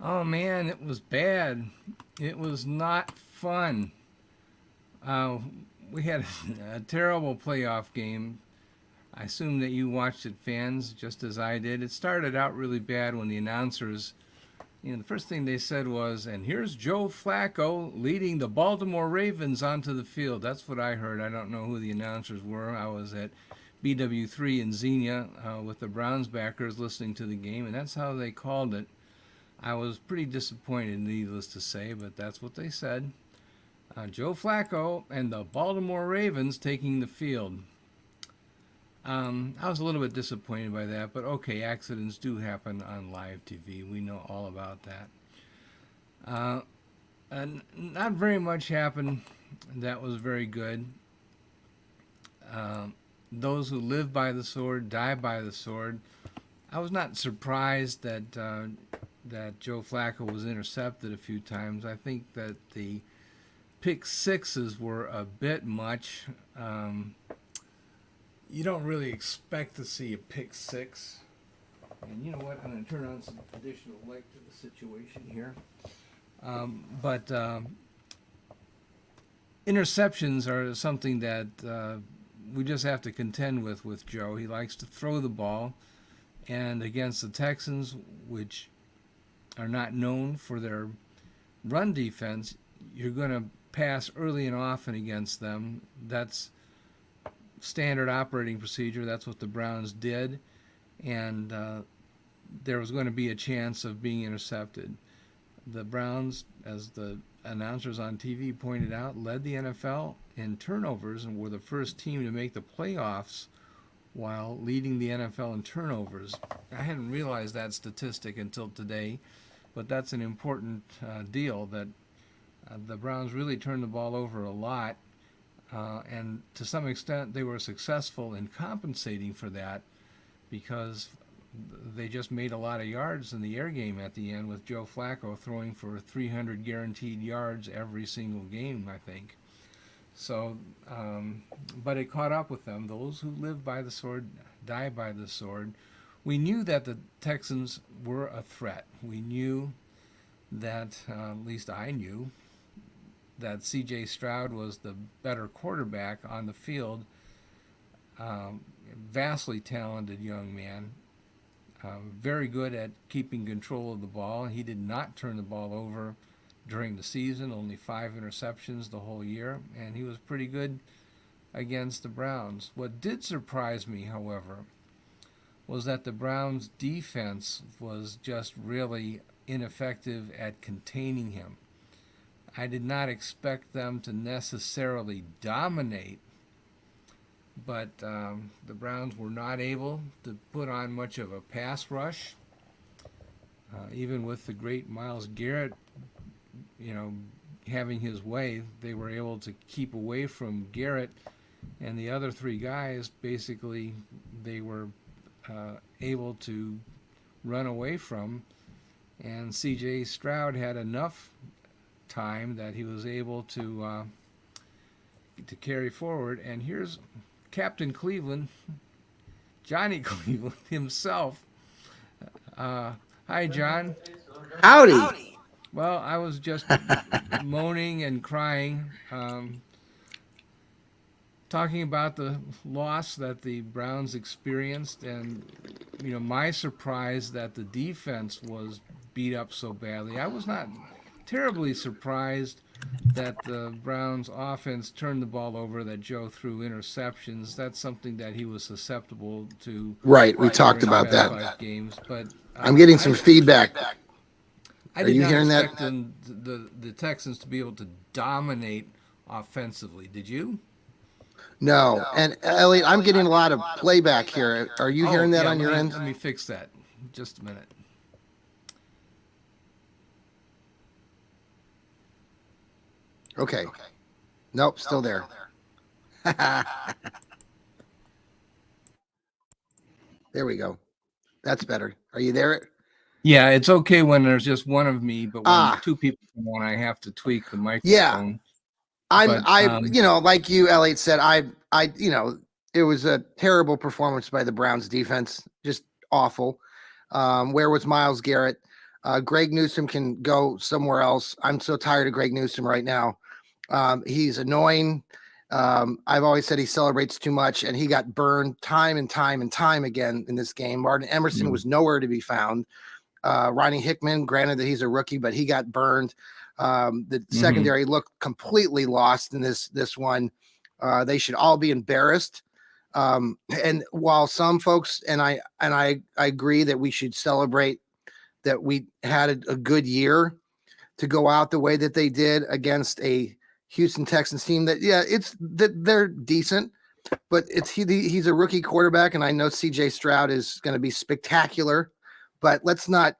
Oh man, it was bad. It was not fun. Uh, we had a terrible playoff game. I assume that you watched it, fans, just as I did. It started out really bad when the announcers, the first thing they said was, "And here's Joe Flacco leading the Baltimore Ravens onto the field." That's what I heard. I don't know who the announcers were. I was at BW3 in Xenia with the Browns backers listening to the game, and that's how they called it. I was pretty disappointed, needless to say, but that's what they said. Joe Flacco and the Baltimore Ravens taking the field. I was a little bit disappointed by that, but okay, accidents do happen on live TV. We know all about that. Uh, and not very much happened that was very good. Uh, those who live by the sword die by the sword. I was not surprised that Joe Flacco was intercepted a few times. I think that the pick sixes were a bit much. You don't really expect to see a pick six. And you know what? I'm going to turn on some additional light to the situation here. But interceptions are something that we just have to contend with Joe. He likes to throw the ball. And against the Texans, which are not known for their run defense, you're going to pass early and often against them. That's standard operating procedure. That's what the Browns did. And there was going to be a chance of being intercepted. The Browns, as the announcers on TV pointed out, led the NFL in turnovers and were the first team to make the playoffs while leading the NFL in turnovers. I hadn't realized that statistic until today, but that's an important deal that the Browns really turned the ball over a lot, and to some extent they were successful in compensating for that because they just made a lot of yards in the air game at the end with Joe Flacco throwing for 300 guaranteed yards every single game, I think. So, but it caught up with them. Those who live by the sword die by the sword. We knew that the Texans were a threat. We knew that, at least I knew, that C.J. Stroud was the better quarterback on the field. Vastly talented young man. Very good at keeping control of the ball. He did not turn the ball over during the season, only 5 interceptions the whole year, and he was pretty good against the Browns. What did surprise me, however, was that the Browns' defense was just really ineffective at containing him. I did not expect them to necessarily dominate, but the Browns were not able to put on much of a pass rush. Even with the great Myles Garrett, you know, having his way, they were able to keep away from Garrett and the other three guys. Basically, they were able to run away from, and C.J. Stroud had enough time that he was able to carry forward. And here's Captain Cleveland, Johnny Cleveland himself. Hi, John. Howdy. Well, I was just moaning and crying, talking about the loss that the Browns experienced, and my surprise that the defense was beat up so badly. I was not terribly surprised that the Browns offense turned the ball over, that Joe threw interceptions. That's something that he was susceptible to Right, we talked during the about past that. 5 games. But I'm getting some feedback. I Are did you not hearing that? expect the Texans to be able to dominate offensively. Did you? No. And Elliot, I'm getting a lot of playback here. Are you Oh hearing that yeah, on your end? let me fix that. Just a minute. Okay. Nope, still there. There we go. That's better. Are you there? Yeah, it's okay when there's just one of me, but when Ah, two people come on, I have to tweak the yeah. microphone. I'm But I like you, Elliot said, it was a terrible performance by the Browns defense. Just awful. Where was Myles Garrett? Greg Newsome can go somewhere else. I'm so tired of Greg Newsome right now. He's annoying. I've always said he celebrates too much, and he got burned time and time and time again in this game. Martin Emerson was nowhere to be found. Ronnie Hickman, granted that he's a rookie, but he got burned. The secondary looked completely lost in this one. They should all be embarrassed. And while some folks and I agree that we should celebrate that we had a good year to go out the way that they did against a Houston Texans team that, it's that they're decent, but he's a rookie quarterback. And I know CJ Stroud is going to be spectacular, but let's not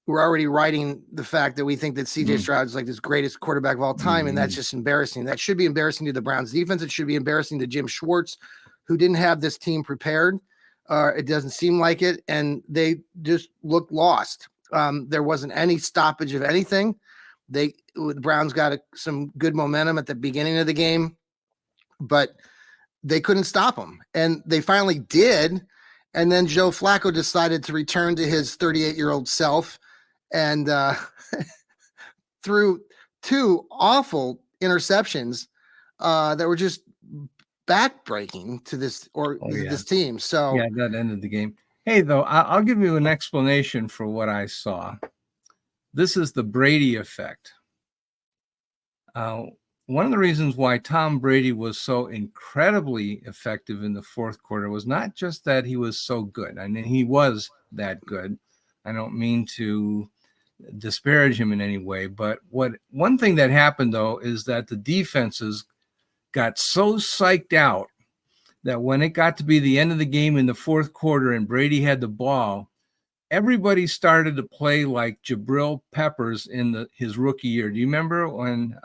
we're already writing the fact that we think that CJ Stroud is like this greatest quarterback of all time. And that's just embarrassing. That should be embarrassing to the Browns defense. It should be embarrassing to Jim Schwartz, who didn't have this team prepared. It doesn't seem like it. And they just looked lost. There wasn't any stoppage of anything. The Browns got some good momentum at the beginning of the game, but they couldn't stop them. And they finally did. And then Joe Flacco decided to return to his 38-year-old self and threw two awful interceptions that were just backbreaking to this this team. So that ended the game. Hey, though, I'll give you an explanation for what I saw. This is the Brady effect. One of the reasons why Tom Brady was so incredibly effective in the fourth quarter was not just that he was so good. I mean, he was that good. I don't mean to disparage him in any way, but one thing that happened, though, is that the defenses got so psyched out that when it got to be the end of the game in the fourth quarter and Brady had the ball, everybody started to play like Jabril Peppers in his rookie year. Do you remember when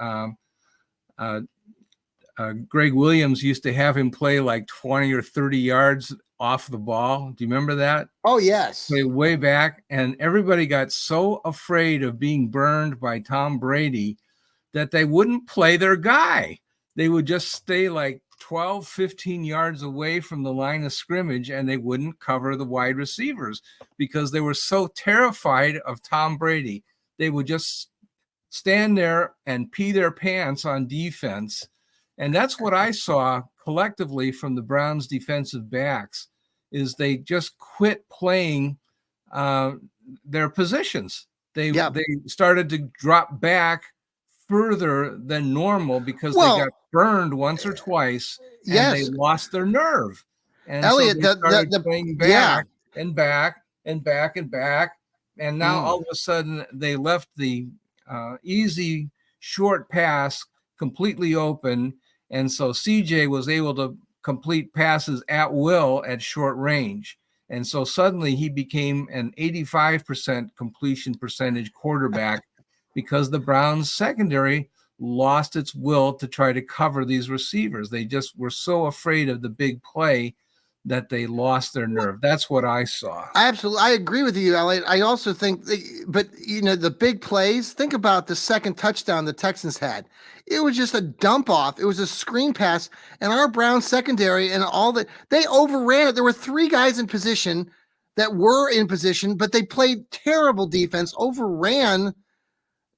Greg Williams used to have him play like 20 or 30 yards off the ball? Do you remember that? Oh, yes. Way back. And everybody got so afraid of being burned by Tom Brady that they wouldn't play their guy. They would just stay like 12, 15 yards away from the line of scrimmage, and they wouldn't cover the wide receivers because they were so terrified of Tom Brady. They would just stand there and pee their pants on defense. And that's what I saw collectively from the Browns defensive backs, is they just quit playing their positions. They started to drop back further than normal because they got burned once or twice and they lost their nerve. And Elliot, so they started playing back and back and back and back. And now all of a sudden they left the easy short pass completely open. And so CJ was able to complete passes at will at short range. And so suddenly he became an 85% completion percentage quarterback because the Browns secondary lost its will to try to cover these receivers. They just were so afraid of the big play that they lost their nerve. That's what I saw. Absolutely. I agree with you, Elliot. I also think, but the big plays, think about the second touchdown the Texans had. It was just a dump off. It was a screen pass, and our Browns secondary and they overran it. There were three guys in position that were in position, but they played terrible defense, overran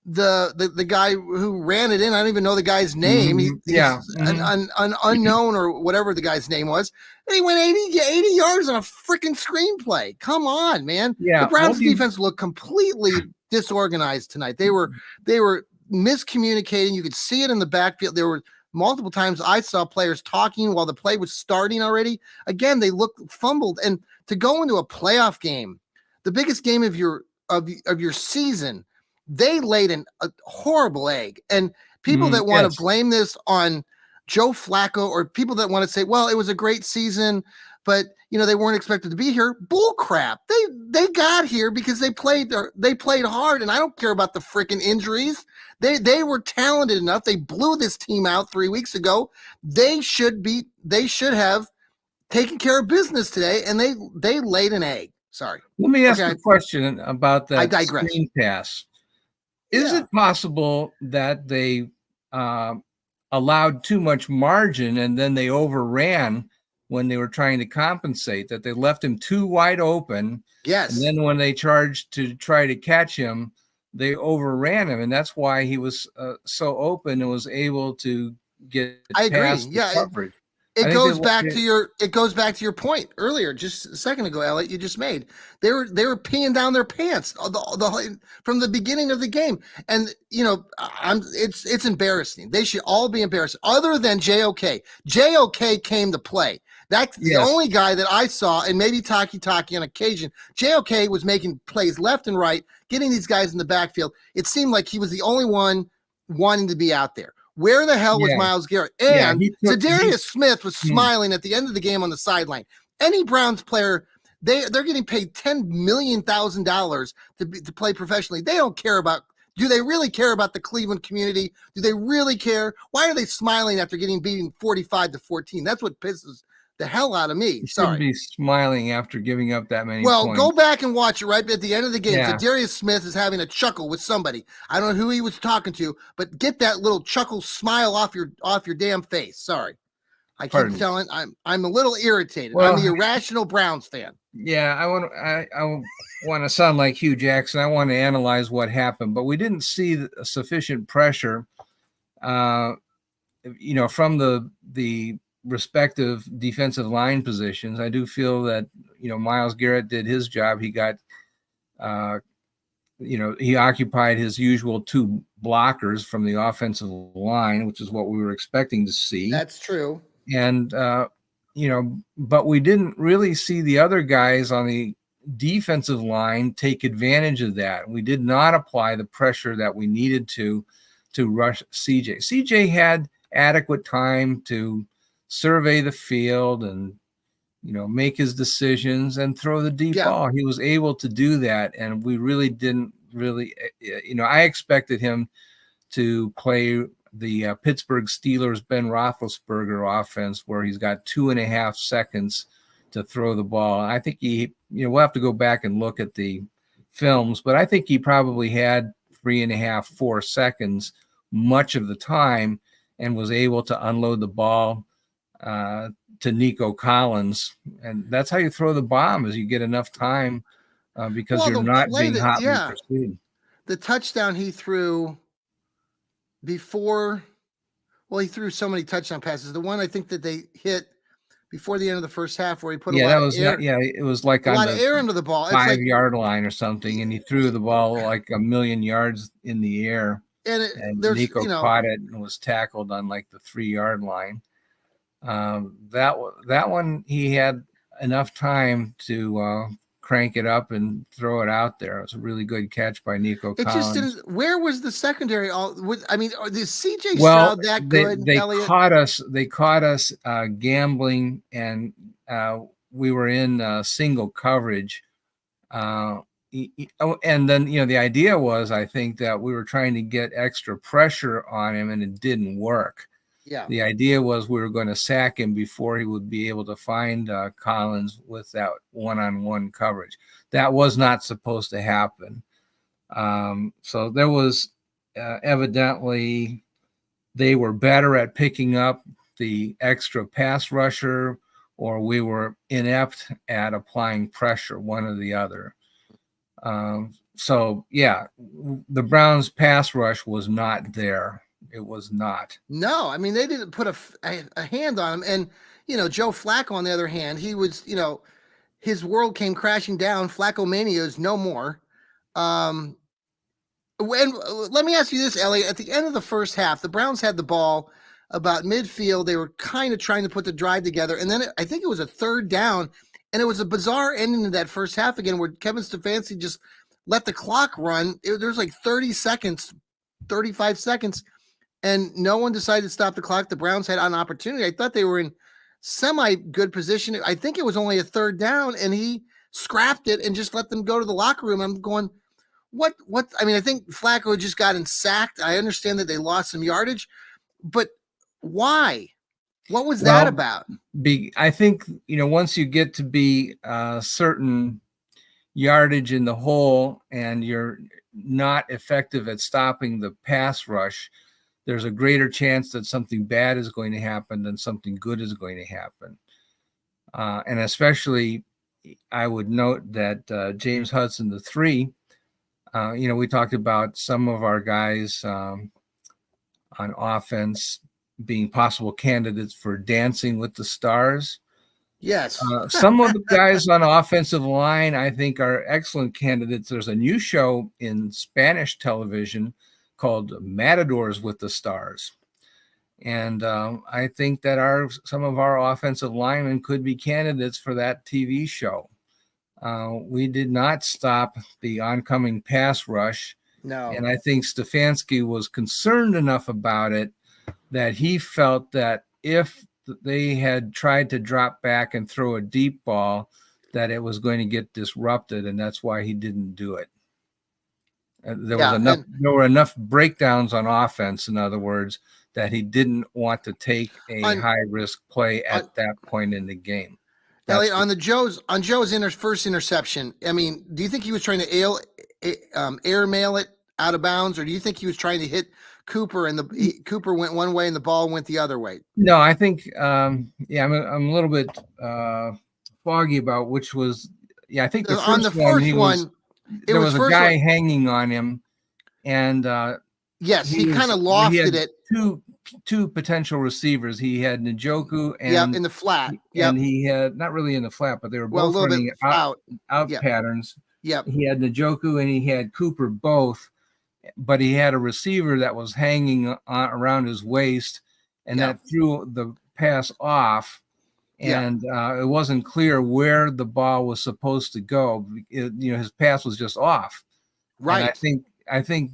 the guy who ran it in. I don't even know the guy's name. He's an unknown or whatever the guy's name was. And he went 80 yards on a freaking screenplay. Come on, man. Yeah, the Browns defense looked completely disorganized tonight. They were miscommunicating. You could see it in the backfield. There were multiple times I saw players talking while the play was starting already. Again, they looked fumbled. And to go into a playoff game, the biggest game of your season, they laid a horrible egg. And people that want to blame this on Joe Flacco, or people that want to say, well, it was a great season, but they weren't expected to be here. Bull crap. They got here because they played hard, and I don't care about the freaking injuries. They were talented enough. They blew this team out 3 weeks ago. They should have taken care of business today, and they laid an egg. Sorry. Let me ask you a question about that. I digress. Screen pass. Is it possible that they allowed too much margin and then they overran when they were trying to compensate, that they left him too wide open. Yes. And then when they charged to try to catch him, they overran him. And that's why he was so open and was able to get I agree. past the coverage. It goes back to your point earlier, just a second ago, Elliot, you just made. They were peeing down their pants from the beginning of the game, and it's embarrassing. They should all be embarrassed, other than JOK. JOK came to play. That's the only guy that I saw, and maybe Taki on occasion. JOK was making plays left and right, getting these guys in the backfield. It seemed like he was the only one wanting to be out there. Where the hell was Myles Garrett? And Zadarius Smith was smiling at the end of the game on the sideline. Any Browns player, they're getting paid $10 million to play professionally. They don't care about. Do they really care about the Cleveland community? Do they really care? Why are they smiling after getting beaten 45-14? That's what pisses the hell out of me. You shouldn't be smiling after giving up that many points. Go back and watch it right at the end of the game. Zadarius Smith is having a chuckle with somebody. I don't know who he was talking to, but get that little chuckle smile off your damn face. Sorry. I keep telling I'm a little irritated. Well, I'm the irrational Browns fan. Yeah, I want to sound like Hugh Jackson. I want to analyze what happened, but we didn't see sufficient pressure from the respective defensive line positions. I do feel that Myles Garrett did his job. He got he occupied his usual two blockers from the offensive line, which is what we were expecting to see. That's true. And but we didn't really see the other guys on the defensive line take advantage of that. We did not apply the pressure that we needed to rush CJ. CJ had adequate time to survey the field and make his decisions and throw the deep ball. He was able to do that, and we really didn't I expected him to play the Pittsburgh Steelers Ben Roethlisberger offense, where he's got 2.5 seconds to throw the ball. I think we'll have to go back and look at the films, but I think he probably had 3.5, 4 seconds much of the time, and was able to unload the ball to Nico Collins. And that's how you throw the bomb, is you get enough time because you're not being hotly pursued. The touchdown he threw before, he threw so many touchdown passes. The one I think that they hit before the end of the first half, where he put it was like a lot of air into the ball. It's 5-yard line or something, and he threw the ball like 1,000,000 yards in the air. And Nico caught it and was tackled on like the 3-yard line. That one, he had enough time to crank it up and throw it out there. It was a really good catch by Nico Collins. Just didn't. Where was the secondary? Is CJ Stroud that good? They caught us gambling, and we were in single coverage. And then the idea was, I think, that we were trying to get extra pressure on him, and it didn't work. Yeah. The idea was we were going to sack him before he would be able to find Collins with that one-on-one coverage. That was not supposed to happen. So there was evidently they were better at picking up the extra pass rusher, or we were inept at applying pressure, one or the other. The Browns pass rush was not there. It was not. No, they didn't put a hand on him. And, Joe Flacco, on the other hand, he was, his world came crashing down. Flacco mania is no more. And let me ask you this, Elliot. At the end of the first half, the Browns had the ball about midfield. They were kind of trying to put the drive together. And then I think it was a third down. And it was a bizarre ending to that first half again, where Kevin Stefanski just let the clock run. There was like 30 seconds, 35 seconds. And no one decided to stop the clock. The Browns had an opportunity. I thought they were in semi-good position. I think it was only a third down, and he scrapped it and just let them go to the locker room. I'm going, what? I think Flacco just got sacked. I understand that they lost some yardage, but why? What was that about? I think, once you get to be certain yardage in the hole and you're not effective at stopping the pass rush, there's a greater chance that something bad is going to happen than something good is going to happen. And especially, I would note that James Hudson, the three, we talked about some of our guys on offense being possible candidates for Dancing with the Stars. Yes. Some of the guys on offensive line, I think, are excellent candidates. There's a new show in Spanish television called Matadors with the Stars. And I think that some of our offensive linemen could be candidates for that TV show. We did not stop the oncoming pass rush. No. And I think Stefanski was concerned enough about it that he felt that if they had tried to drop back and throw a deep ball, that it was going to get disrupted, and that's why he didn't do it. There were enough breakdowns on offense, in other words, that he didn't want to take a high risk play at that point in the game. Elliot, on Joe's first interception, I mean, do you think he was trying to airmail it out of bounds, or do you think he was trying to hit Cooper and Cooper went one way and the ball went the other way? No, I think I'm a little bit foggy about which was. Yeah, I think the first one there was a guy hanging on him, and yes, he kind of lofted it. Two potential receivers. He had Njoku and in the flat. And he had not really in the flat, but they were both running out patterns. Yep. He had Njoku and he had Cooper both, but he had a receiver that was hanging around his waist, and that threw the pass off. And it wasn't clear where the ball was supposed to go. His pass was just off. Right. And I think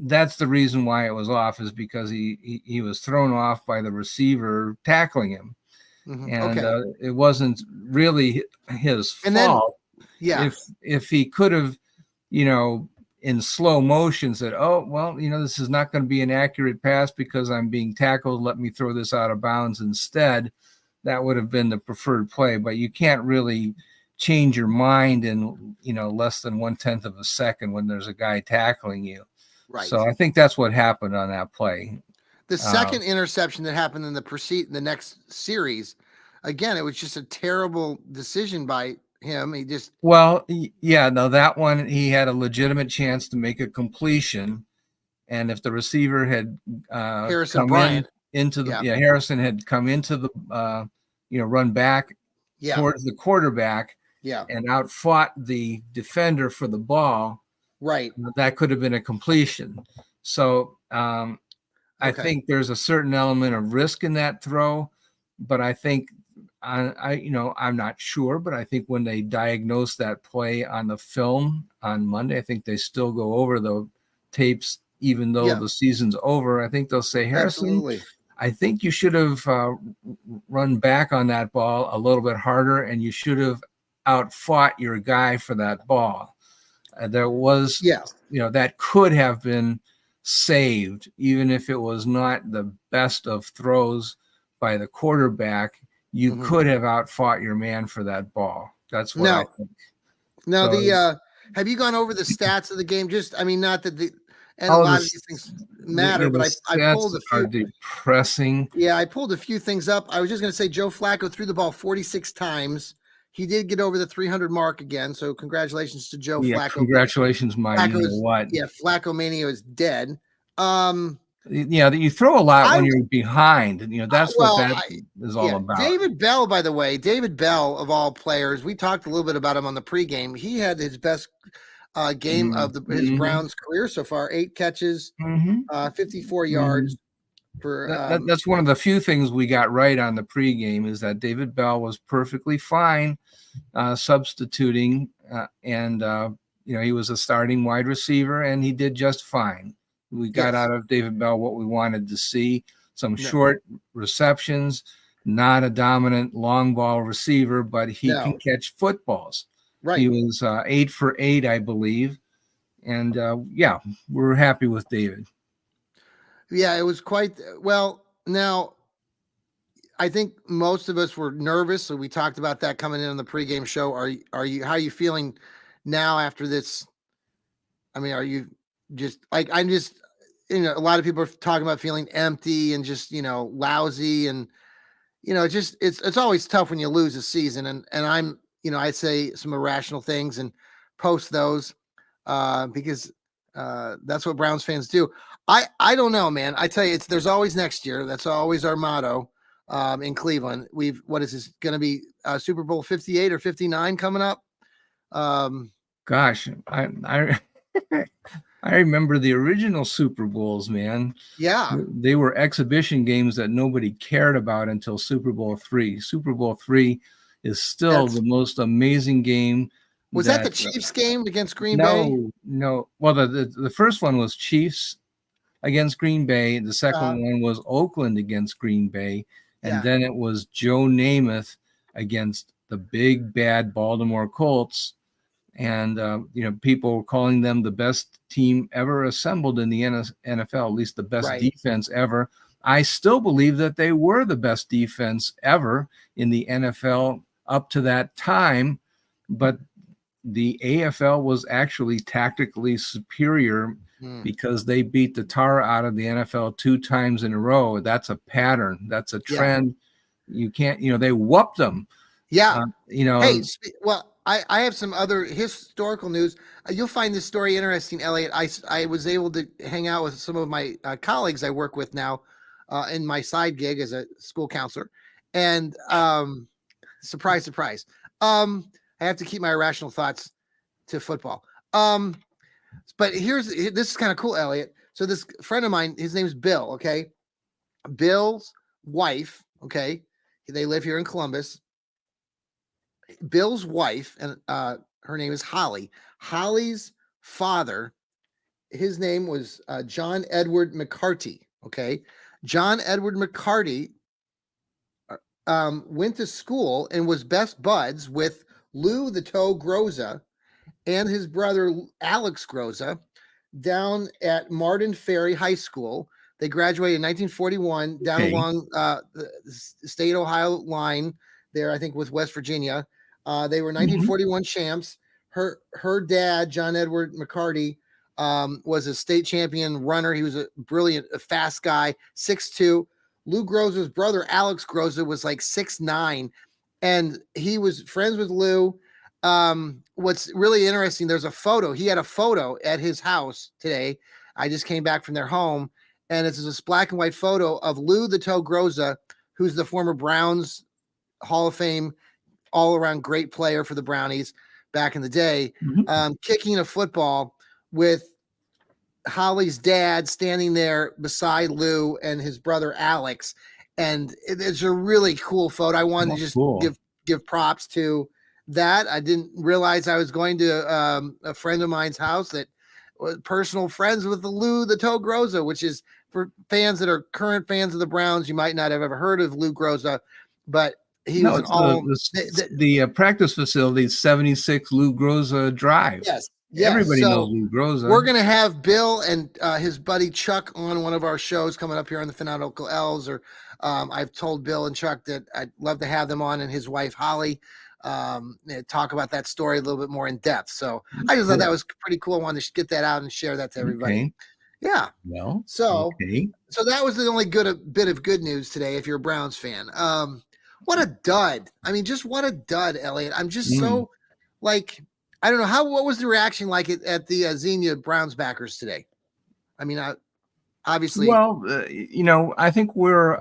that's the reason why it was off, is because he was thrown off by the receiver tackling him. Mm-hmm. And it wasn't really his fault. If he could have, in slow motion said, oh, well, this is not going to be an accurate pass because I'm being tackled. Let me throw this out of bounds instead. That would have been the preferred play, but you can't really change your mind in, less than 1/10 of a second when there's a guy tackling you. Right. So I think that's what happened on that play. The second interception that happened in the next series, again, it was just a terrible decision by him. That one, he had a legitimate chance to make a completion. And if the receiver had Harrison Bryant Harrison had come into the run back towards the quarterback and outfought the defender for the ball, right, that could have been a completion. So I think there's a certain element of risk in that throw, but I think I'm not sure, but I think when they diagnose that play on the film on Monday, I think they still go over the tapes, even though the season's over. I think they'll say, Harrison, absolutely, I think you should have run back on that ball a little bit harder, and you should have outfought your guy for that ball. There was, that could have been saved, even if it was not the best of throws by the quarterback. You could have outfought your man for that ball. That's what I think. Now, have you gone over the stats of the game? Not that a lot of these things matter, but I pulled a few. Are depressing. Yeah, I pulled a few things up. I was just going to say Joe Flacco threw the ball 46 times. He did get over the 300 mark again, so congratulations to Joe Flacco. Congratulations, Mike. Flacco mania is dead. You throw a lot when you're behind. That's what that is all about. David Bell, by the way, of all players, we talked a little bit about him on the pregame. He had his best game of his Browns career so far. 8 catches, 54 yards. That's one of the few things we got right on the pregame, is that David Bell was perfectly fine substituting, and he was a starting wide receiver, and he did just fine. We got out of David Bell what we wanted to see: some short receptions, not a dominant long ball receiver, but he can catch footballs. Right. He was 8 for 8, I believe, and we're happy with David. Yeah, it was quite well. Now, I think most of us were nervous, so we talked about that coming in on the pregame show. How are you feeling now after this? I mean, are you just like, I'm just, a lot of people are talking about feeling empty and just, lousy. And, just it's always tough when you lose a season, and I'm I'd say some irrational things and post those because that's what Browns fans do. I don't know, man. I tell you, there's always next year. That's always our motto in Cleveland. What is this going to be? Super Bowl 58 or 59 coming up? Gosh, I I remember the original Super Bowls, man. Yeah, They were exhibition games that nobody cared about until Super Bowl III. Super Bowl III is still that's the most amazing game was that the that Chiefs game against Green Bay? no. Well, the first one was Chiefs against Green Bay. The Uh, second one was Oakland against Green Bay. And yeah, then it was Joe Namath against the big bad Baltimore Colts. And, people were calling them the best team ever assembled in the NFL, at least the best right. defense ever. I still believe that they were the best defense ever in the NFL up to that time. But the AFL was actually tactically superior Hmm. because they beat the tar out of the NFL 2 times in a row. That's a pattern. That's a Yeah, trend. You can't, they whooped them. yeah. Uh, you Hey, know, well, I have some other historical news. You'll find this story interesting, Elliot. I was able to hang out with some of my colleagues I work with now in my side gig as a school counselor. And surprise, surprise. I have to keep my irrational thoughts to football. But this is kind of cool, Elliot. So this friend of mine, his name's Bill. Okay, Bill's wife. Okay, they live here in Columbus. Bill's wife, and her name is Holly. Holly's father, his name was John Edward McCarty. Okay, John Edward McCarty went to school and was best buds with Lou the Toe Groza and his brother Alex Groza down at Martin Ferry High School. They graduated in 1941 down okay. along the state Ohio line there, I think, with West Virginia. They were Mhm. 1941 champs. Her dad, John Edward McCarty, was a state champion runner. He was a brilliant, fast guy, 6'2". Lou Groza's brother, Alex Groza, was like 6'9", and he was friends with Lou. What's really interesting, there's a photo. He had a photo at his house today. I just came back from their home, and it's this black and white photo of Lou the Toe Groza, who's the former Browns Hall of Fame all around great player for the Brownies back in the day, Mhm. kicking a football with Holly's dad standing there beside Lou and his brother Alex. And it's a really cool photo. I wanted Oh, to just cool. give props to that. I didn't realize I was going to a friend of mine's house that was personal friends with the Lou the Toe Groza, which is for fans that are current fans of the Browns. You might not have ever heard of Lou Groza, but he No, was an it's all. the practice facility, 76 Lou Groza Drive. Yes, yes. Everybody knows So Lou Groza. we're going to have Bill and his buddy Chuck on one of our shows coming up here on the Fanatical Elves. Or I've told Bill and Chuck that I'd love to have them on, and his wife Holly talk about that story a little bit more in depth. So I just thought that Cool. was pretty cool. I wanted to get that out and share that to everybody. Okay. Yeah. Well, So okay. so that was the only good bit of good news today. If you're a Browns fan, what a dud! I mean, just what a dud, Elliot. I'm just Mm. so like I don't know what was the reaction like at the Xenia Browns backers today. I mean, obviously, Well, I think we're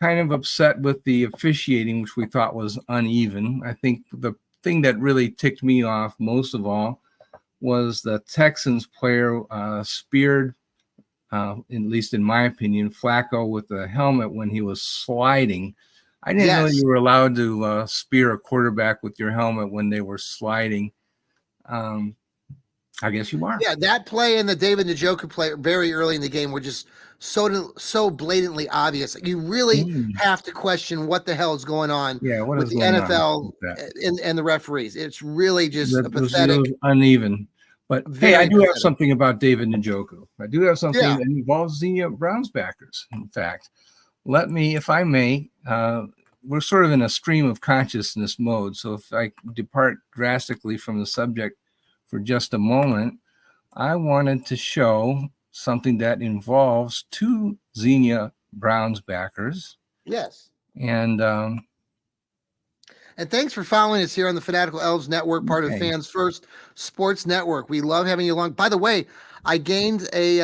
kind of upset with the officiating, which we thought was uneven. I think the thing that really ticked me off most of all was the Texans player speared, at least in my opinion, Flacco with the helmet when he was sliding. I didn't know yes. you were allowed to spear a quarterback with your helmet when they were sliding. Um, I guess you are. Yeah, that play and the David Njoku play very early in the game were just so blatantly obvious. You really Mm. have to question what the hell is going on Yeah, what with is the going on NFL with that? and the referees. It's really just That a it pathetic, was uneven. But hey, I very do have pathetic. something about David Njoku. I do have something Yeah, that involves the Browns backers. In fact, let me, if I may, we're sort of in a stream of consciousness mode. So if I depart drastically from the subject for just a moment, I wanted to show something that involves two Xenia Browns backers. yes. And And thanks for following us here on the Fanatical Elves Network, part of okay, Fans First Sports Network. We love having you along. By the way, I gained a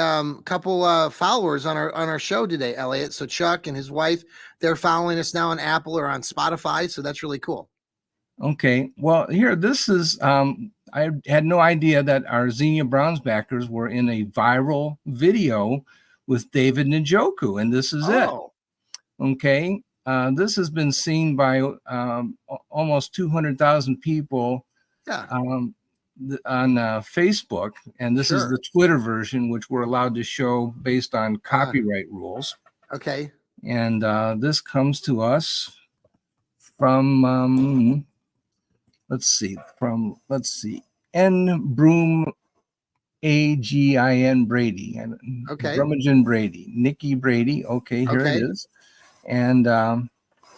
couple followers on our show today, Elliot. So Chuck and his wife, they're following us now on Apple or on Spotify. So that's really cool. okay. Well, here, this is. I had no idea that our Xenia Browns backers were in a viral video with David Njoku, and this is it. Oh, Okay. This has been seen by almost 200,000 people yeah, on Facebook, and this is sure. the Twitter version, which we're allowed to show based on Uh, copyright rules. okay. And this comes to us from let's see, N Broom AGIN Brady and Okay. Brummagem Brady, Nikki Brady. Okay, here it Okay. is. And all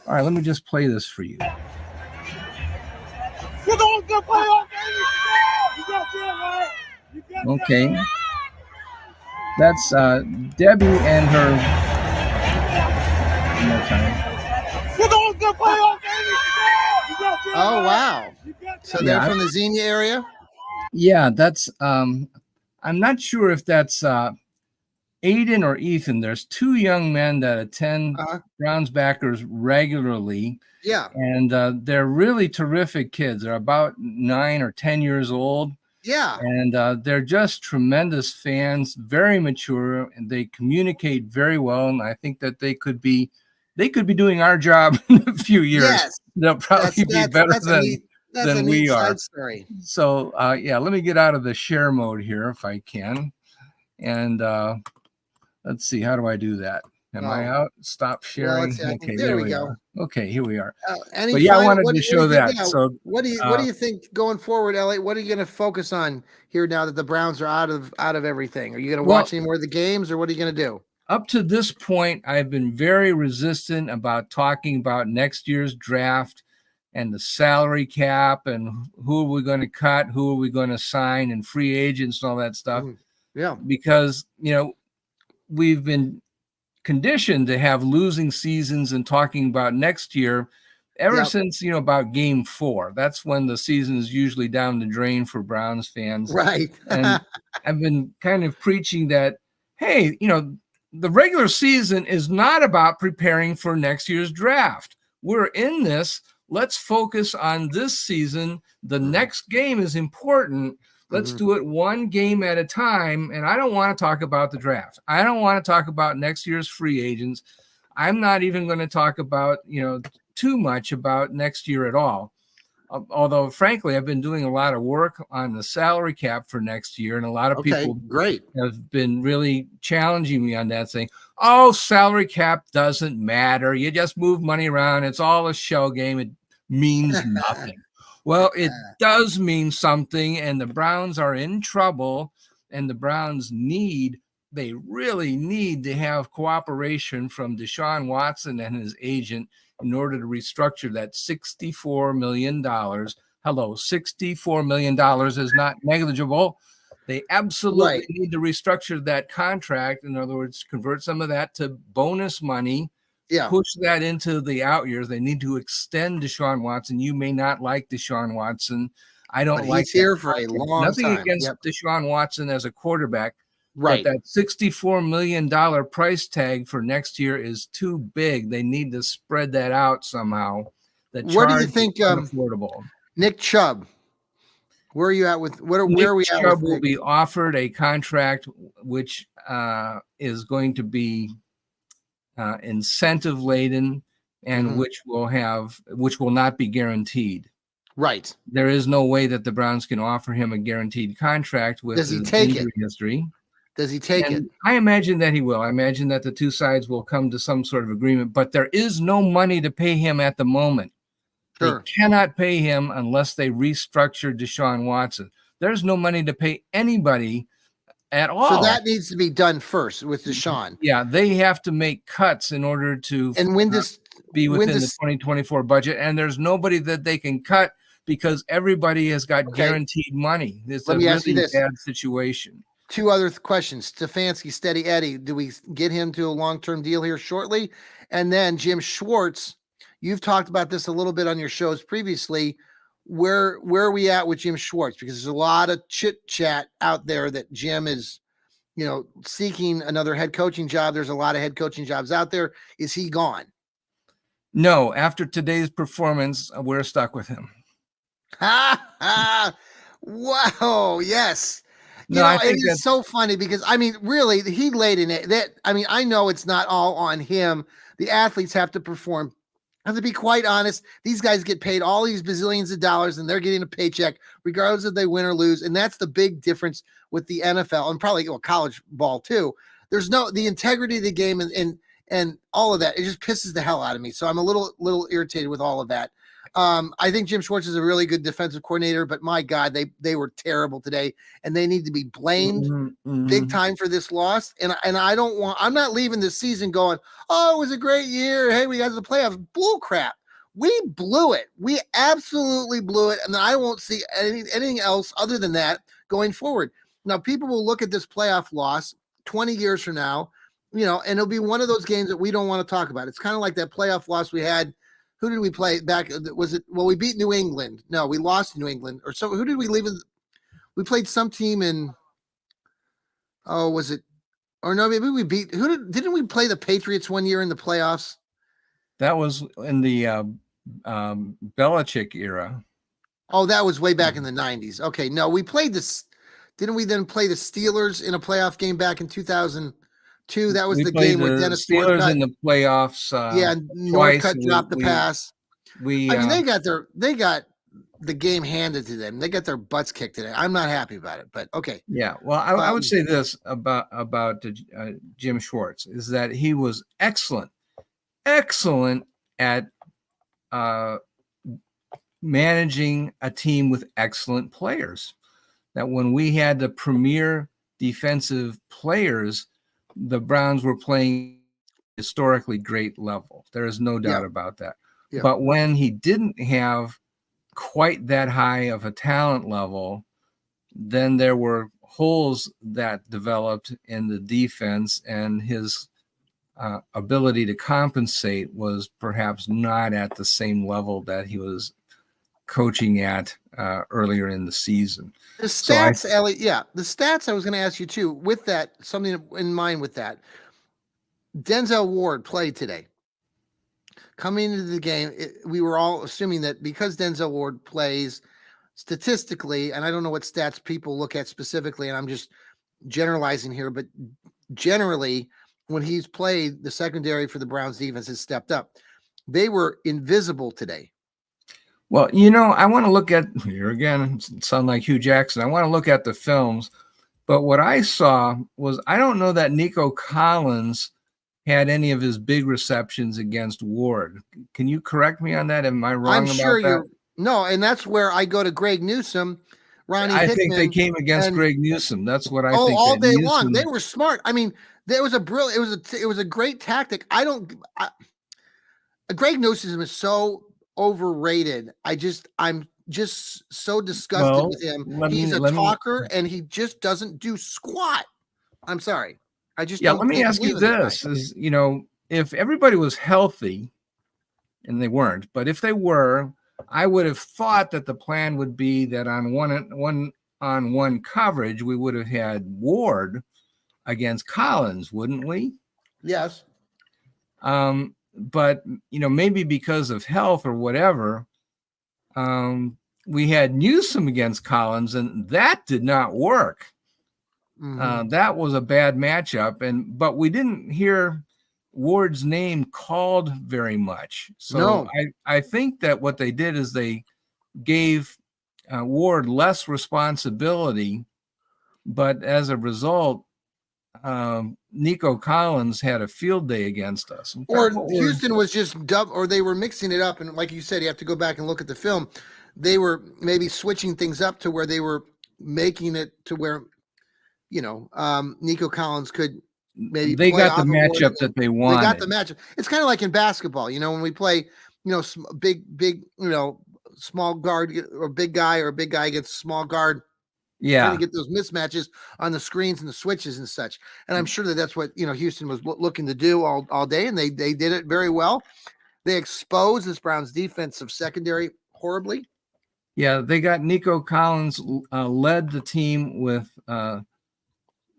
right, let me just play this for you. Okay. That's Debbie and her. One more time. Oh, wow. So they're Yeah, from the Xenia area? yeah, that's I'm not sure if that's Aiden or Ethan. There's two young men that attend Uh-huh. Browns backers regularly, Yeah. and they're really terrific kids. They're about 9 or 10 years old, Yeah. and they're just tremendous fans, very mature, and they communicate very well. And I think that they could be doing our job in a few years. Yes. They'll probably be better That's a than neat we are. side story. So yeah, let me get out of the share mode here if I can, and let's see, how do I do that? Am I out? Stop sharing. let's see, Okay, there we go. Okay, here we are. Any But yeah, I final, wanted to show that. So what do you think going forward, Elliot? What are you going to focus on here now that the Browns are out of everything? Are you going to watch any more of the games, or what are you going to do? Up to this point, I've been very resistant about talking about next year's draft and the salary cap and who are we going to cut, who are we going to sign, and free agents and all that stuff. Yeah, because we've been conditioned to have losing seasons and talking about next year ever since about game 4. That's when the season is usually down the drain for Browns fans, right. and I've been kind of preaching that, hey, the regular season is not about preparing for next year's draft. We're in this. Let's focus on this season. The next game is important. Let's do it one game at a time. And I don't want to talk about the draft. I don't want to talk about next year's free agents. I'm not even going to talk about, too much about next year at all. Although, frankly, I've been doing a lot of work on the salary cap for next year. And a lot of people have been really challenging me on that, saying, oh, salary cap doesn't matter. You just move money around. It's all a shell game. It means nothing. Well, it does mean something, and the Browns are in trouble, and the Browns they really need to have cooperation from Deshaun Watson and his agent in order to restructure that $64 million. Hello, $64 million is not negligible. They absolutely need to restructure that contract. In other words, convert some of that to bonus money. Yeah. Push that into the out years. They need to extend Deshaun Watson. You may not like Deshaun Watson. I don't like he's here for a long time. Nothing against Deshaun Watson as a quarterback. Right. But that $64 million price tag for next year is too big. They need to spread that out somehow. What do you think, affordable? Nick Chubb? Where are you at with where are we at? Nick Chubb will be offered a contract which is going to be incentive laden and which will not be guaranteed. Right. There is no way that the Browns can offer him a guaranteed contract with his injury history. Does he take it? I imagine that he will. I imagine that the two sides will come to some sort of agreement, but there is no money to pay him at the moment. Sure. They cannot pay him unless they restructure Deshaun Watson. There's no money to pay anybody at all. So that needs to be done first with Deshaun. Yeah, they have to make cuts in order to be within the 2024 budget, and there's nobody that they can cut because everybody has got guaranteed money. It's a really bad situation. 2 other questions. Stefanski, Steady Eddie, do we get him to a long-term deal here shortly? And then Jim Schwartz You've talked about this a little bit on your shows previously. Where are we at with Jim Schwartz? Because there's a lot of chit chat out there that Jim is, seeking another head coaching job. There's a lot of head coaching jobs out there. Is he gone? No, after today's performance, we're stuck with him. Wow. Yes. No, I It think is so funny because really, he laid in it. I know it's not all on him. The athletes have to perform. And to be quite honest, these guys get paid all these bazillions of dollars and they're getting a paycheck regardless if they win or lose. And that's the big difference with the NFL and probably college ball too. There's the integrity of the game and all of that. It just pisses the hell out of me. So I'm a little irritated with all of that. I think Jim Schwartz is a really good defensive coordinator, but my God, they were terrible today, and they need to be blamed big time for this loss. And I'm not leaving this season going, oh, it was a great year. Hey, we got to the playoffs. Bull crap. We blew it. We absolutely blew it, and I won't see anything else other than that going forward. Now, people will look at this playoff loss 20 years from now, and it'll be one of those games that we don't want to talk about. It's kind of like that playoff loss we had. Who did we play back? Was it? Well, we beat New England. No, we lost New England. Or so. Who did we leave? We played some team in. Oh, was it? Or no, maybe we beat. Didn't we play the Patriots one year in the playoffs? That was in the Belichick era. Oh, that was way back in the 90s. Okay, no, we played this. Didn't we then play the Steelers in a playoff game back in 2002? That was the game with Dennis Steelers Northcutt in the playoffs. Yeah, Northcutt dropped the pass. They got the game handed to them. They got their butts kicked today. I'm not happy about it, but okay. Yeah, well, I would say this about Jim Schwartz is that he was excellent at managing a team with excellent players. That when we had the premier defensive players, the Browns were playing historically great level. There is no doubt about that. Yeah. But when he didn't have quite that high of a talent level, then there were holes that developed in the defense, and his ability to compensate was perhaps not at the same level that he was coaching at earlier in the season. The stats, Ellie, the stats I was going to ask you too, with that, something in mind with that. Denzel Ward played today. Coming into the game, we were all assuming that because Denzel Ward plays statistically, and I don't know what stats people look at specifically, and I'm just generalizing here, but generally, when he's played, the secondary for the Browns defense has stepped up. They were invisible today. Well, I want to look at, here again, sound like Hugh Jackson. I want to look at the films, but what I saw was, I don't know that Nico Collins had any of his big receptions against Ward. Can you correct me on that? Am I wrong about that? No, and that's where I go to Greg Newsome, Ronnie Hickman. I think they came against Greg Newsome. That's what I think. All day long. They were smart. I mean, there was it was a great tactic. Greg Newsome is so overrated. I'm just so disgusted with him. He's a talker and he just doesn't do squat. I'm sorry. I just let me ask you this: is if everybody was healthy, and they weren't, but if they were, I would have thought that the plan would be that on one-on-one coverage, we would have had Ward against Collins, wouldn't we? Yes. But maybe because of health or whatever, we had Newsome against Collins, and that did not work. Mm-hmm. That was a bad matchup, but we didn't hear Ward's name called very much. So I think that what they did is they gave Ward less responsibility, but as a result, Nico Collins had a field day against us. Or Houston was just dumb, or they were mixing it up. And like you said, you have to go back and look at the film. They were maybe switching things up to where they were making it to where, Nico Collins could maybe they got the matchup that they wanted. They got the matchup. It's kind of like in basketball, when we play, big, small guard or big guy against small guard. Yeah, trying to get those mismatches on the screens and the switches and such. And I'm sure that's what Houston was looking to do all day, and they did it very well. They expose this Browns defensive secondary horribly. Yeah, they got Nico Collins led the team with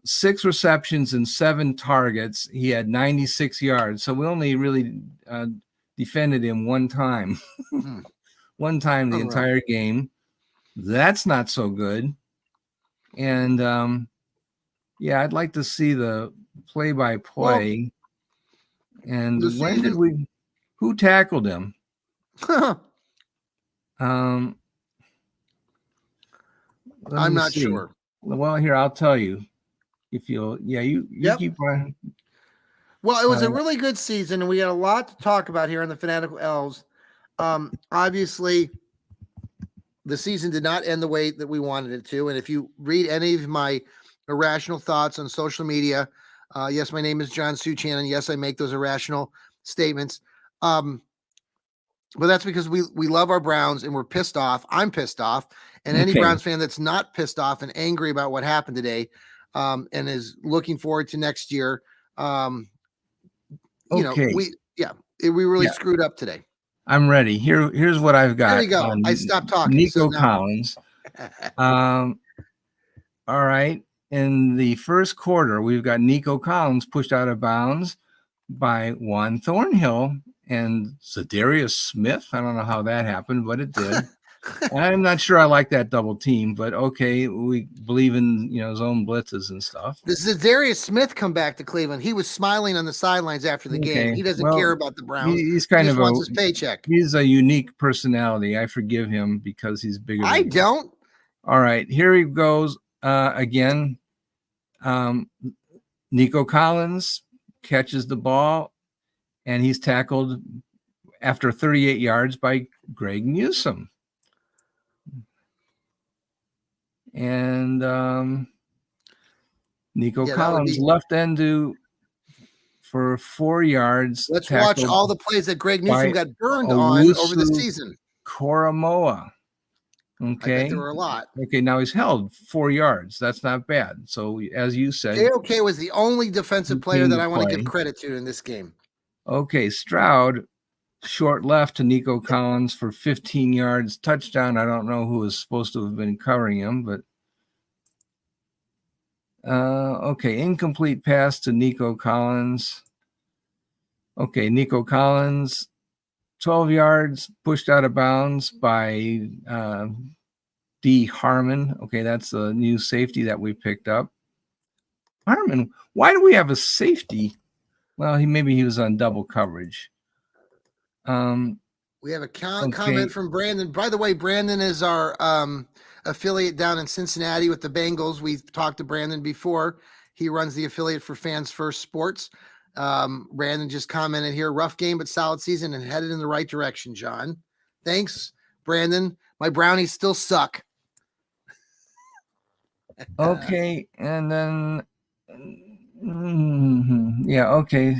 6 receptions and 7 targets. He had 96 yards. So we only really defended him one time. One time the entire game. That's not so good. And yeah, I'd like to see the play-by-play. And when did we? Who tackled him? I'm not sure. Well, here I'll tell you. If you'll, you keep on. Well, it was a really good season, and we had a lot to talk about here on the Fanatical Elves. Obviously, the season did not end the way that we wanted it to. And if you read any of my irrational thoughts on social media, yes, my name is John Suchan, and yes, I make those irrational statements. But that's because we love our Browns and we're pissed off. I'm pissed off. And any Browns fan that's not pissed off and angry about what happened today and is looking forward to next year, we really screwed up today. I'm ready. Here's what I've got. There you go. I stopped talking. Nico Collins. All right. In the first quarter, we've got Nico Collins pushed out of bounds by Juan Thornhill and Zadarius Smith. I don't know how that happened, but it did. I'm not sure I like that double team, but okay, we believe in zone blitzes and stuff. This is Zadarius Smith come back to Cleveland. He was smiling on the sidelines after the game. He doesn't care about the Browns. He's kind of wants his paycheck. He's a unique personality. I forgive him because he's bigger. I don't. All right, here he goes again. Nico Collins catches the ball, and he's tackled after 38 yards by Greg Newsome. And Nico Collins left end for 4 yards. Let's watch all the plays that Greg Newsome got burned on over the season. Koromoa. Okay. I bet there were a lot. Okay, now he's held 4 yards. That's not bad. So, as you said, JOK was the only defensive player that I want to give credit to in this game. Okay, Stroud, short left to Nico Collins for 15 yards, touchdown. I don't know who was supposed to have been covering him, but okay, incomplete pass to Nico Collins. Okay, Nico Collins, 12 yards, pushed out of bounds by D. Harmon. Okay, that's the new safety that we picked up. Harmon, why do we have a safety? Well, maybe he was on double coverage. We have a comment from Brandon. By the way, Brandon is our affiliate down in Cincinnati with the Bengals. We've talked to Brandon before. He runs the affiliate for Fans First Sports. Brandon just commented here, rough game, but solid season and headed in the right direction, John. Thanks, Brandon. My brownies still suck. Okay, and then okay.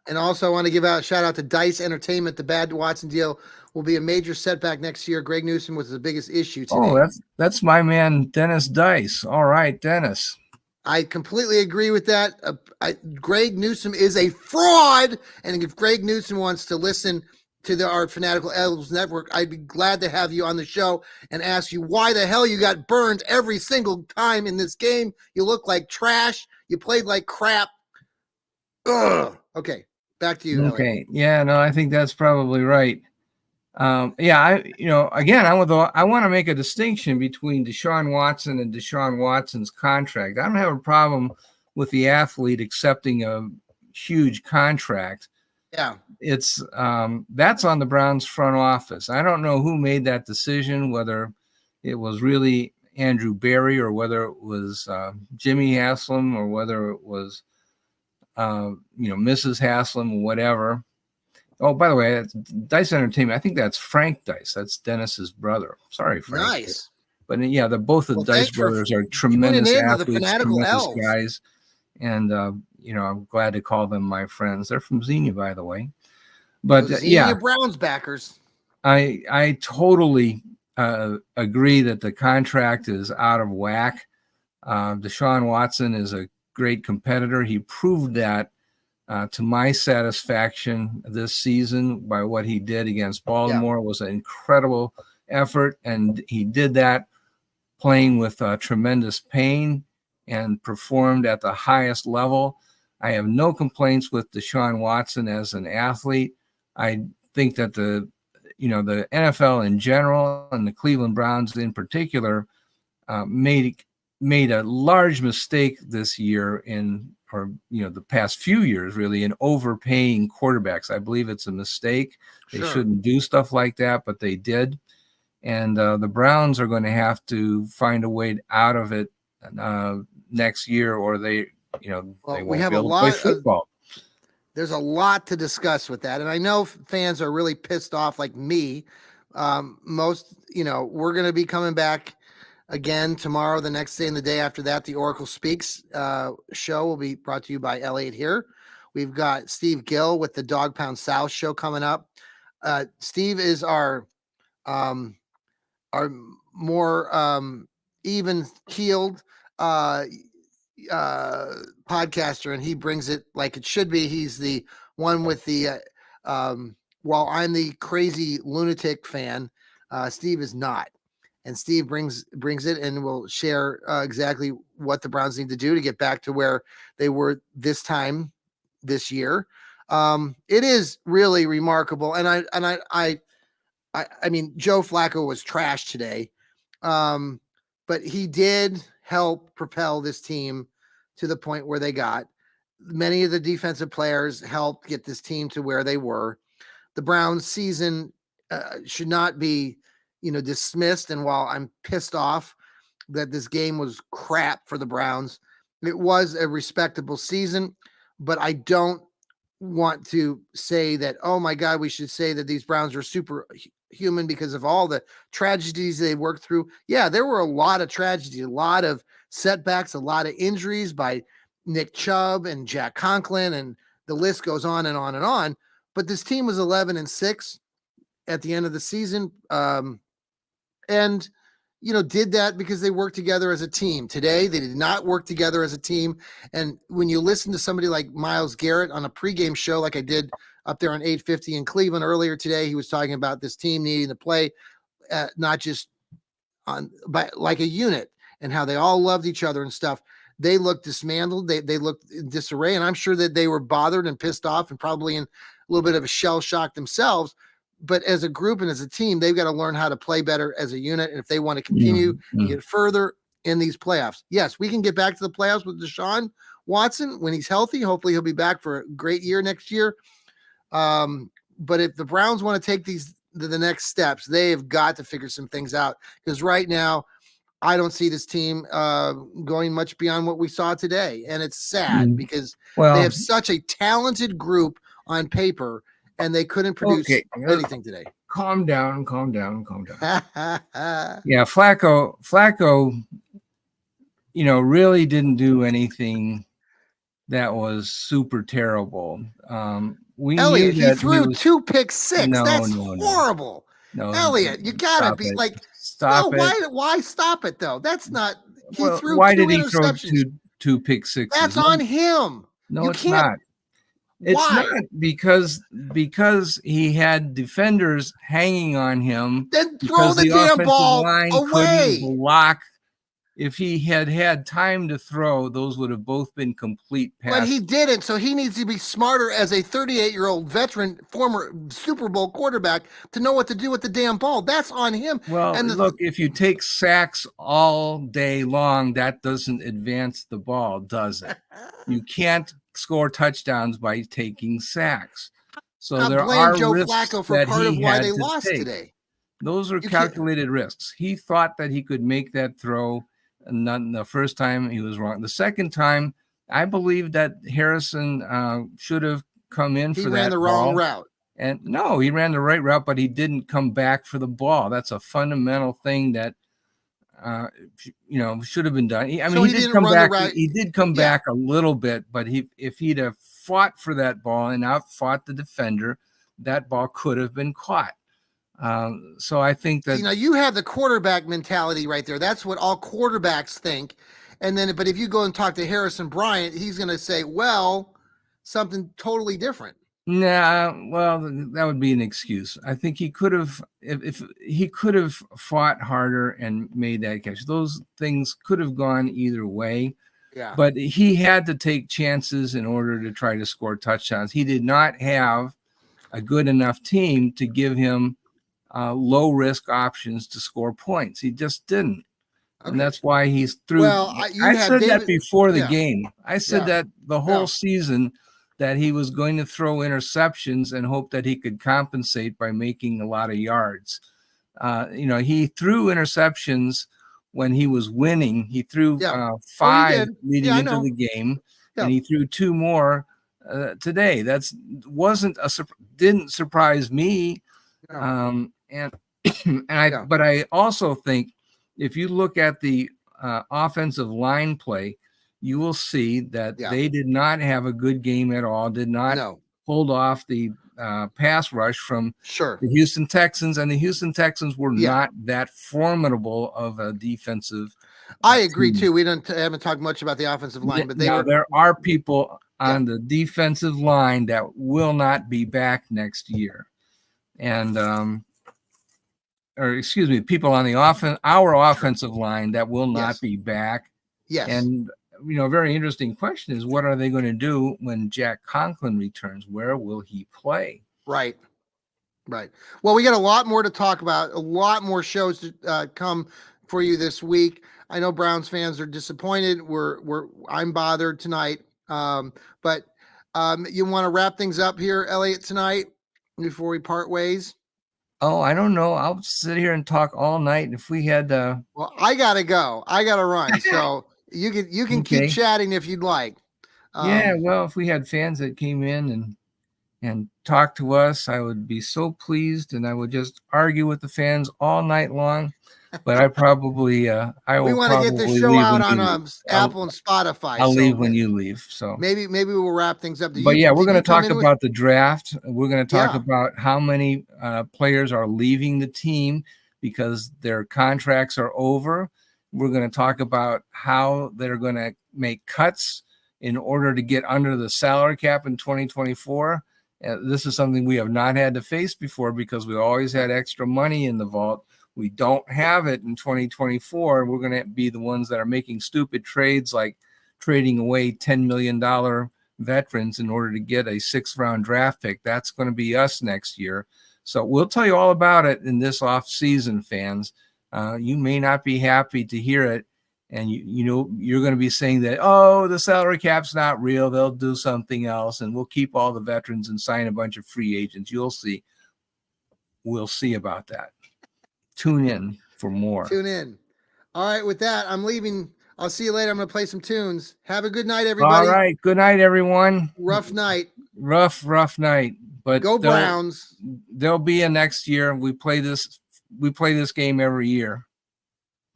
And also I want to give a shout out to Dice Entertainment. The bad Watson deal will be a major setback next year. Greg Newsome was the biggest issue today. Oh, that's my man, Dennis Dice. All right, Dennis. I completely agree with that. Greg Newsome is a fraud. And if Greg Newsome wants to listen to our Fanatical Elfz Network, I'd be glad to have you on the show and ask you why the hell you got burned every single time in this game. You look like trash. You played like crap. Ugh. Okay, back to you. Okay. Elliot. Yeah, no, I think that's probably right. Again, I want to make a distinction between Deshaun Watson and Deshaun Watson's contract. I don't have a problem with the athlete accepting a huge contract. Yeah. It's that's on the Browns front office. I don't know who made that decision, whether it was really Andrew Berry or whether it was Jimmy Haslam or whether it was Mrs. Haslam or whatever. Oh, by the way, Dice Entertainment, I think that's Frank Dice. That's Dennis's brother. Sorry, Frank. Nice. But yeah, both of the Dice brothers are tremendous athletes, tremendous guys. And, I'm glad to call them my friends. They're from Xenia, by the way. But Xenia Browns backers. I totally agree that the contract is out of whack. Deshaun Watson is a great competitor. He proved that to my satisfaction this season by what he did against Baltimore. It was an incredible effort, and he did that playing with tremendous pain and performed at the highest level. I have no complaints with Deshaun Watson as an athlete. I think that the NFL in general and the Cleveland Browns in particular made a large mistake this year the past few years really in overpaying quarterbacks. I believe it's a mistake. They shouldn't do stuff like that, but they did. And the Browns are going to have to find a way out of it next year, or they won't be able to play football. There's a lot to discuss with that. And I know fans are really pissed off like me. We're going to be coming back again tomorrow, the next day, and the day after that. The Oracle Speaks show will be brought to you by Elliot here. We've got Steve Gill with the Dog Pound South show coming up. Steve is our more even-keeled podcaster, and he brings it like it should be. He's the one with the while I'm the crazy lunatic fan, Steve is not, and Steve brings it and will share exactly what the Browns need to do to get back to where they were this time this year. It is really remarkable, and I mean, Joe Flacco was trash today, but he did help propel this team to the point where they got. Many of the defensive players helped get this team to where they were. The Browns season should not be, dismissed. And while I'm pissed off that this game was crap for the Browns, it was a respectable season, but I don't want to say that, oh my God, we should say that these Browns are superhuman because of all the tragedies they worked through. Yeah, there were a lot of tragedy, a lot of setbacks, a lot of injuries by Nick Chubb and Jack Conklin, and the list goes on and on and on. But this team was 11-6 at the end of the season. And did that because they worked together as a team. Today, they did not work together as a team. And when you listen to somebody like Myles Garrett on a pregame show, like I did up there on 850 in Cleveland earlier today, he was talking about this team needing to play not just but like a unit, and how they all loved each other and stuff. They looked dismantled. They looked in disarray. And I'm sure that they were bothered and pissed off and probably in a little bit of a shell shock themselves. But as a group and as a team, they've got to learn how to play better as a unit. And if they want to continue to get further in these playoffs, yes, we can get back to the playoffs with Deshaun Watson when he's healthy. Hopefully he'll be back for a great year next year. But if the Browns want to take the next steps, they have got to figure some things out, because right now I don't see this team going much beyond what we saw today. And it's sad because they have such a talented group on paper, and they couldn't produce anything today. Calm down. Yeah, Flacco, really didn't do anything that was super terrible. Elliot, he threw 2 pick six. That's horrible. No, Elliot, you gotta be like, stop it. Why stop it though? That's not. He threw why 2 did he throw two pick sixes? That's on him. No, it's not. It's not because he had defenders hanging on him. Then throw the damn ball away. Block. If he had had time to throw, those would have both been complete passes. But he didn't, so he needs to be smarter as a 38-year-old veteran, former Super Bowl quarterback, to know what to do with the damn ball. That's on him. Well, look, if you take sacks all day long, that doesn't advance the ball, does it? You can't score touchdowns by taking sacks. So there are Joe risks Flacco for that part of why had they to lost take. today. Those were calculated risks. He thought that he could make that throw. And the first time he was wrong. The second time, I believe that Harrison should have come in for that. He ran the wrong route. And no, he ran the right route, but he didn't come back for the ball. That's a fundamental thing that should have been done. He did come back. He did come back a little bit, but if he'd have fought for that ball and outfought the defender, that ball could have been caught. So I think that you have the quarterback mentality right there. That's what all quarterbacks think. And then, but if you go and talk to Harrison Bryant, he's going to say, well, something totally different. Nah, well, that would be an excuse. I think he could have, if he could have fought harder and made that catch. Those things could have gone either way, Yeah. but he had to take chances in order to try to score touchdowns. He did not have a good enough team to give him low risk options to score points. He just didn't. And Okay. that's why he's through. Well, you I had said that David. before the Yeah. game. I said Yeah. that the whole Yeah. season that he was going to throw interceptions and hope that he could compensate by making a lot of yards. He threw interceptions when he was winning. He threw Yeah. Oh, he 5 did. leading Yeah, I into know. the game, Yeah. and he threw 2 more today. That's wasn't a didn't surprise me. Yeah. And Yeah. but I also think if you look at the offensive line play, you will see that Yeah. they did not have a good game at all. Did not No. hold off the pass rush from Sure. the Houston Texans, and the Houston Texans were Yeah. not that formidable of a defensive I agree team. too. We haven't talked much about the offensive line, but they Now were. there are people Yeah. on the defensive line that will not be back next year, and or excuse me, people on the our offensive line that will not Yes. be back. Yes. And a very interesting question is, what are they going to do when Jack Conklin returns? Where will he play? Right. Right. Well, we got a lot more to talk about, a lot more shows to come for you this week. I know Browns fans are disappointed. I'm bothered tonight. But you want to wrap things up here, Elliot, tonight before we part ways? Oh, I don't know. I'll sit here and talk all night. If we had Well, I gotta go. I gotta run. So you can keep okay. chatting if you'd like. Yeah, well, if we had fans that came in and talked to us, I would be so pleased, and I would just argue with the fans all night long. But I we will want to get this probably show leave out when on you leave. Apple and Spotify. I'll So leave when you leave. So maybe we'll wrap things up. but yeah, we're Did going you to come talk in with? about the draft. We're going to talk Yeah. about how many players are leaving the team because their contracts are over. We're going to talk about how they're going to make cuts in order to get under the salary cap in 2024. This is something we have not had to face before because we always had extra money in the vault. We don't have it in 2024. We're going to be the ones that are making stupid trades like trading away $10 million veterans in order to get a 6th round draft pick. That's going to be us next year. So we'll tell you all about it in this off season, fans. You may not be happy to hear it. And you're going to be saying that, oh, the salary cap's not real. They'll do something else, and we'll keep all the veterans and sign a bunch of free agents. You'll see. We'll see about that. Tune in for more. Tune in. All right, with that, I'm leaving. I'll see you later. I'm going to play some tunes. Have a good night, everybody. All right. Good night, everyone. Rough night. Rough night. But go Browns. There'll be a next year. We play this game every year.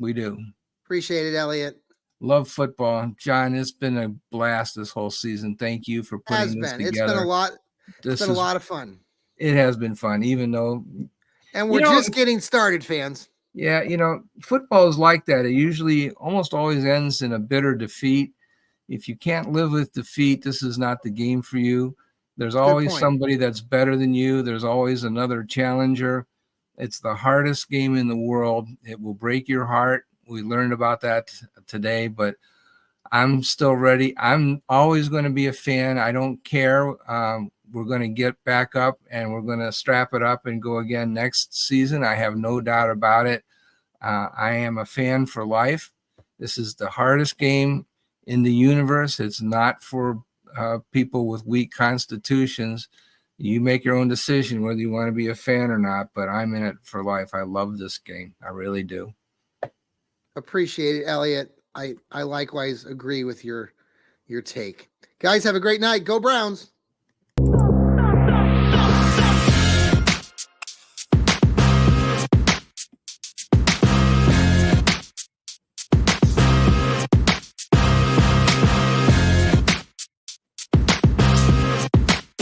We do. Appreciate it, Elliot. Love football. John, it's been a blast this whole season. Thank you for putting this together. It's been a lot. It's been a lot of fun. It has been fun, even though. And we're just getting started, fans. Yeah, football is like that. It usually almost always ends in a bitter defeat. If you can't live with defeat, this is not the game for you. There's always somebody that's better than you. There's always another challenger. It's the hardest game in the world. It will break your heart. We learned about that today, but I'm still ready. I'm always going to be a fan. I don't care. We're going to get back up and we're going to strap it up and go again next season. I have no doubt about it. I am a fan for life. This is the hardest game in the universe. It's not for people with weak constitutions. You make your own decision whether you want to be a fan or not, but I'm in it for life. I love this game. I really do. Appreciate it, Elliot. I likewise agree with your take. Guys, have a great night. Go Browns.